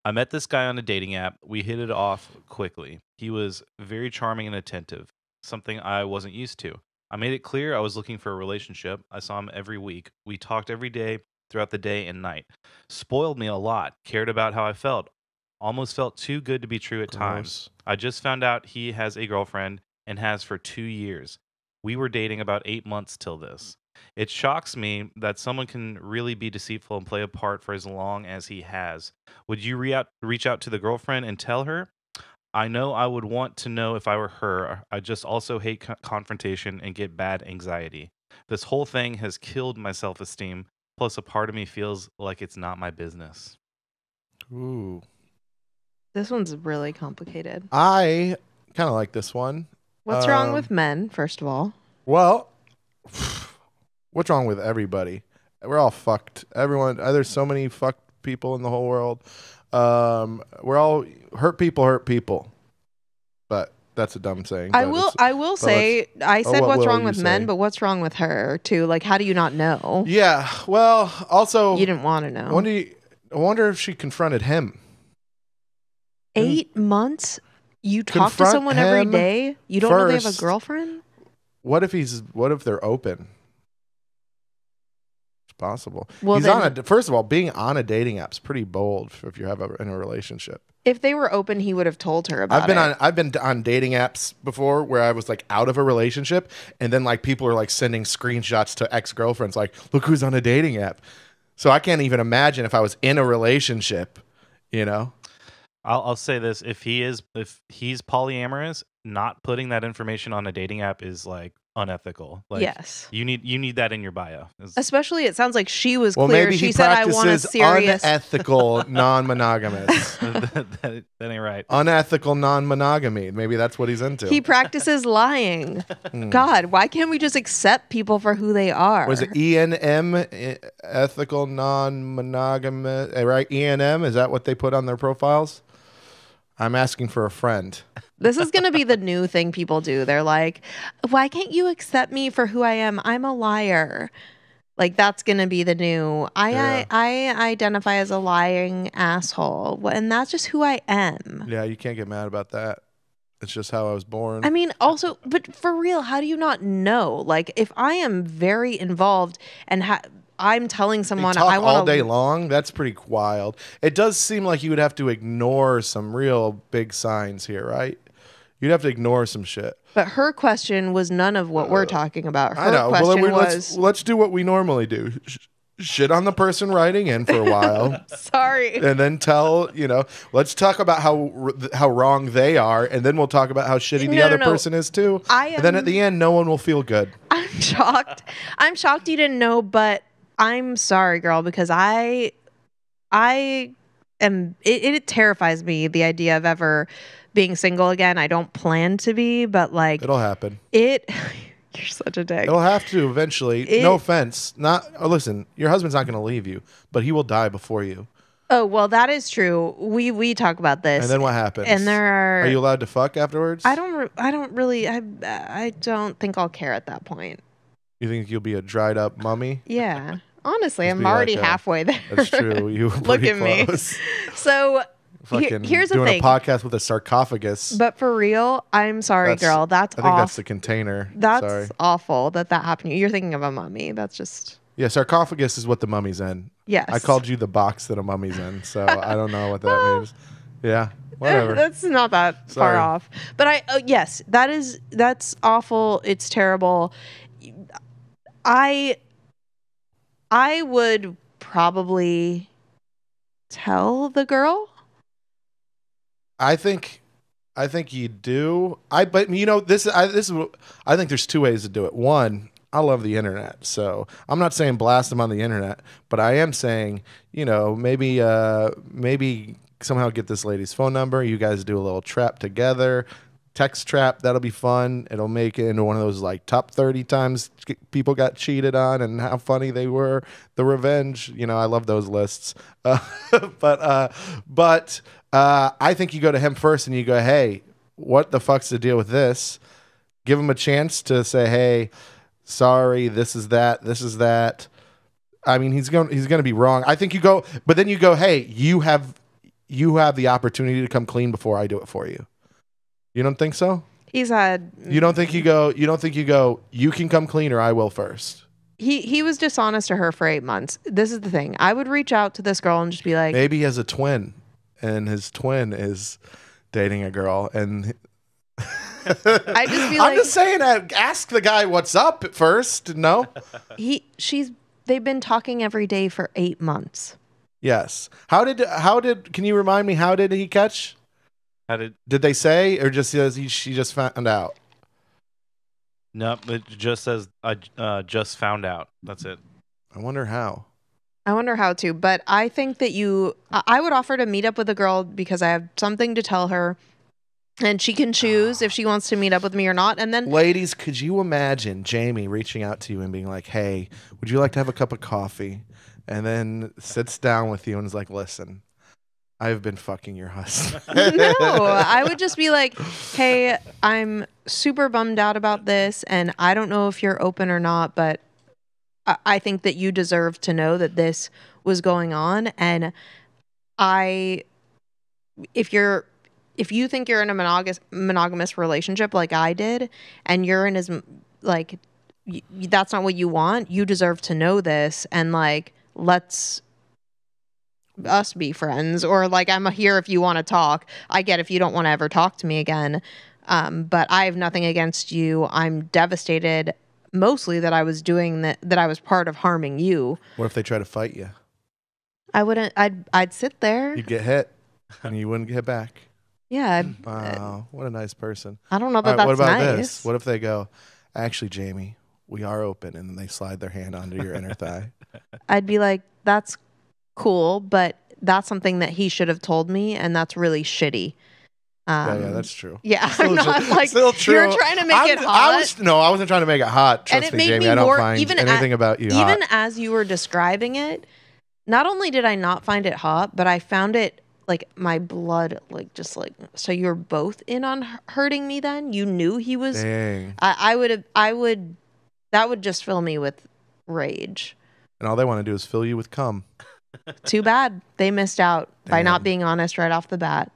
I met this guy on a dating app. We hit it off quickly. He was very charming and attentive, something I wasn't used to. I made it clear I was looking for a relationship. I saw him every week. We talked every day, throughout the day and night. Spoiled me a lot, cared about how I felt. Almost felt too good to be true at times. Gross. I just found out he has a girlfriend and has for 2 years. We were dating about 8 months till this. It shocks me that someone can really be deceitful and play a part for as long as he has. Would you reach out to the girlfriend and tell her? I know I would want to know if I were her. I just also hate confrontation and get bad anxiety. This whole thing has killed my self esteem. Plus, a part of me feels like it's not my business. Ooh. This one's really complicated. I kind of like this one. What's wrong with men, first of all? Well, what's wrong with everybody? We're all fucked. Everyone. There's so many fucked people in the whole world. We're all hurt people. But that's a dumb saying. I will say, I said what what's will wrong you with say? men, but what's wrong with her too? Like, how do you not know? Yeah. Well, also, You didn't want to know. I wonder if she confronted him. 8 months? You talk to Confront someone every him day? You don't know they have a first. girlfriend? What if they're open? It's possible. Well, First of all, being on a dating app's pretty bold if you have in a relationship. If they were open, he would have told her about it. I've been on dating apps before where I was like out of a relationship, and then like people are like sending screenshots to ex-girlfriends like, look who's on a dating app. So I can't even imagine if I was in a relationship, you know. I'll say this: if he's polyamorous, not putting that information on a dating app is like unethical. Like, Yes. you need that in your bio. Especially, it sounds like she was Well, clear. maybe She he said, I want a practices serious... unethical non-monogamous. that ain't right. Unethical non-monogamy. Maybe that's what he's into. He practices lying. God, why can't we just accept people for who they are? Was it E&M, ethical non-monogamous? Right, E&M? Is that what they put on their profiles? I'm asking for a friend. This is going to be the new thing people do. They're like, why can't you accept me for who I am? I'm a liar. Like, that's going to be the new, I identify as a lying asshole. And that's just who I am. Yeah, you can't get mad about that. It's just how I was born. I mean, also, but for real, how do you not know? Like, if I am very involved and I'm telling someone talk I want all day long. That's pretty wild. It does seem like you would have to ignore some real big signs here, right? You'd have to ignore some shit. But her question was none of what we're talking about. Her I know. question Well, was... let's do what we normally do. Shit on the person writing in for a while. Sorry. And then let's talk about how wrong they are, and then we'll talk about how shitty the other person is too. And then at the end, no one will feel good. I'm shocked. I'm shocked you didn't know, but I'm sorry, girl, because I am. It terrifies me, the idea of ever being single again. I don't plan to be, but like It'll happen. You're such a dick. It'll have to eventually. No offense. Listen, your husband's not going to leave you, but he will die before you. Oh, well, that is true. We talk about this. And then what happens? And Are you allowed to fuck afterwards? I don't think I'll care at that point. You think you'll be a dried up mummy? Yeah. Honestly, Just I'm be already like, halfway there. That's true. You were Look pretty at close. me. So Fucking here's the doing thing. a podcast with a sarcophagus. But for real, I'm sorry, girl. I think that's the container. That's Sorry. awful that happened to you. You're thinking of a mummy. That's just... Yeah, sarcophagus is what the mummy's in. Yes. I called you the box that a mummy's in, so I don't know what that means. Yeah, whatever. That's not that far off. But yes, that's awful. It's terrible. I would probably tell the girl. I think you do. But you know, I think there's two ways to do it. One, I love the internet, so I'm not saying blast them on the internet, but I am saying, maybe somehow get this lady's phone number. You guys do a little trap together, text trap. That'll be fun. It'll make it into one of those like top 30 times people got cheated on and how funny they were. The revenge, I love those lists. But I think you go to him first and you go, hey, what the fuck's the deal with this? Give him a chance to say, hey, sorry, this is that. I mean, he's going to be wrong. I think you go, but then you go, hey, you have you have the opportunity to come clean before I do it for you. You don't think so? He's had. You don't think you go, you can come clean or I will first? He was dishonest to her for 8 months. This is the thing. I would reach out to this girl and just be like, Maybe he has a twin and his twin is dating a girl and I just be I'm like, just saying that ask the guy what's up at first. No? they've been talking every day for 8 months. Yes. Can you remind me, how did he catch? Did they say, or just says she just found out? No, it just says I just found out. That's it. I wonder how. I wonder how to, but I think that I would offer to meet up with a girl because I have something to tell her and she can choose if she wants to meet up with me or not. And then, ladies, could you imagine Jamie reaching out to you and being like, hey, would you like to have a cup of coffee? And then sits down with you and is like, listen, I've been fucking your husband. No, I would just be like, hey, I'm super bummed out about this and I don't know if you're open or not, but I think that you deserve to know that this was going on. And if you think you're in a monogamous relationship like I did, and you're in that's not what you want, you deserve to know this. And like, let's us be friends, or like, I'm here if you want to talk. I get if you don't want to ever talk to me again. But I have nothing against you. I'm devastated mostly that I was doing that I was part of harming you. What if they try to fight you? I wouldn't. I'd sit there. You'd get hit and you wouldn't get hit back. Yeah. Wow, what a nice person. I don't know that that's what about nice. this? What if they go, actually, Jamie, we are open, and then they slide their hand onto your inner thigh? I'd be like, that's cool, but that's something that he should have told me, and that's really shitty. Yeah, that's true. Yeah, I'm not like, still true. You're trying to make it hot. I wasn't trying to make it hot. Trust and it me, made Jamie. me I don't more, find anything about you hot. Even as you were describing it, not only did I not find it hot, but I found it like my blood, like just like, so you were both in on hurting me then? You knew he was. Dang. That would just fill me with rage. And all they want to do is fill you with cum. Too bad they missed out by not being honest right off the bat.